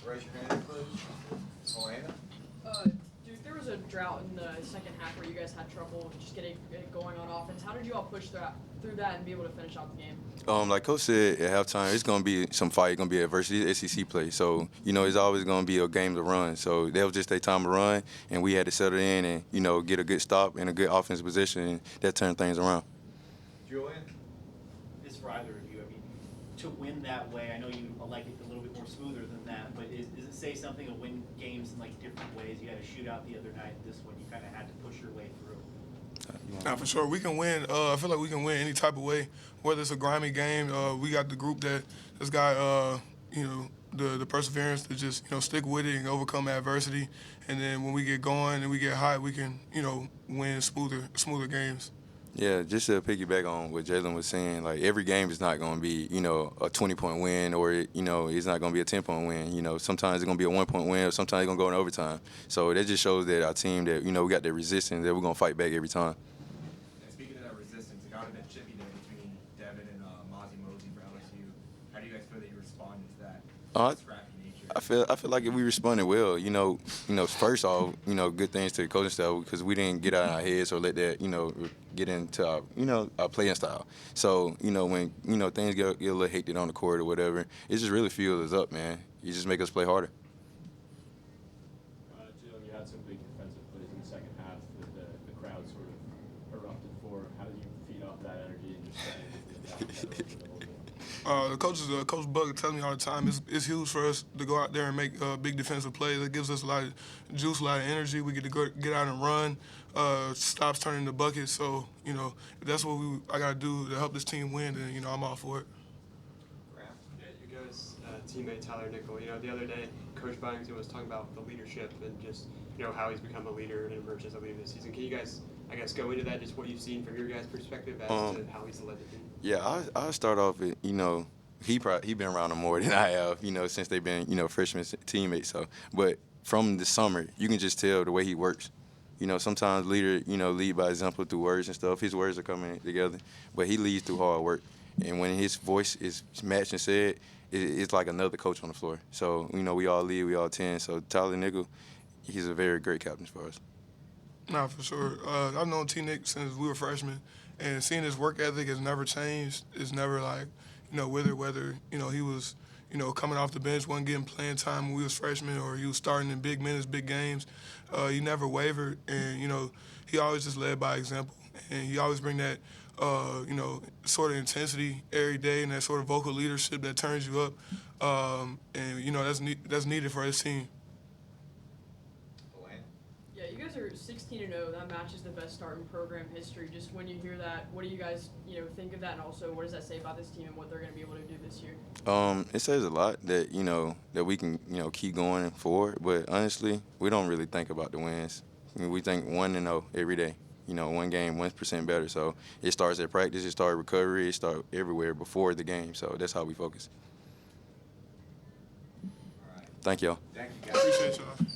Raise your hand, please. Elena? Duke, there was a drought in the second half where you guys had trouble just getting it going on offense. How did you all push through that and be able to finish out the game? Like Coach said at halftime, it's going to be some fight. It's going to be adversity. It's SEC play. So, it's always going to be a game to run. So that was just their time to run, and we had to settle in and, get a good stop and a good offensive position, and that turned things around. Julian? This for either of you. I mean, to win that way, I know you like it a little bit more smoother than that, but does it say something to win games in like different ways? You had a shootout the other night. This one, you kind of had to push your way through. Nah, for sure. We can win. I feel like we can win any type of way, whether it's a grimy game. We got the group that's got, the perseverance to just, stick with it and overcome adversity. And then when we get going and we get hot, we can, win smoother games. Yeah, just to piggyback on what Jalen was saying, like every game is not going to be, a 20-point win or, it's not going to be a 10-point win. Sometimes it's going to be a 1-point win or sometimes it's going to go in overtime. So that just shows that our team that, we got that resistance that we're going to fight back every time. And speaking of that resistance, it got a bit chippy there between Devin and Mozzie Mosey for LSU. How do you guys feel that you responded to that scrappy nature? I feel like we responded well. First off, good things to the coaching staff because we didn't get out of our heads or let that, get into our, our playing style. So, when, things get a little hectic on the court or whatever, it just really fuels us up, man. You just make us play harder. Jill, you had some big defensive plays in the second half that the crowd sort of erupted for. How did you feed off that energy and just Coach Buck tells me all the time, it's huge for us to go out there and make big defensive plays. It gives us a lot of juice, a lot of energy. We get to get out and run, stops turning into buckets. So, if that's what I got to do to help this team win, then, I'm all for it. Yeah, you guys' teammate Tyler Nickel, the other day, Coach Byington was talking about the leadership and just, how he's become a leader and emerged as a leader this season. Can you guys, I guess, go into that, just what you've seen from your guys' perspective as to how he's led the team? Yeah, I'll start off with, he been around them more than I have, since they've been, freshman teammates. So, but from the summer, you can just tell the way he works. Sometimes lead by example through words and stuff. His words are coming together, but he leads through hard work. And when his voice is matched and said, it's like another coach on the floor. So, we all lead, we all 10. So Tyler Nickel, he's a very great captain for us. Nah, for sure. I've known T-Nick since we were freshmen, and seeing his work ethic has never changed. It's never like, whether he was, coming off the bench, wasn't getting playing time when we was freshmen, or he was starting in big minutes, big games. He never wavered, and, he always just led by example. And he always bring that, sort of intensity every day and that sort of vocal leadership that turns you up. And, that's needed for his team. Yeah, you guys are 16-0. That matches the best start in program history. Just when you hear that, what do you guys, think of that, and also what does that say about this team and what they're going to be able to do this year? It says a lot that that we can keep going forward. But honestly, we don't really think about the wins. We think 1-0 every day. One game, 1% better. So it starts at practice, it starts recovery, it starts everywhere before the game. So that's how we focus. All right. Thank y'all. Thank you, guys. Appreciate y'all.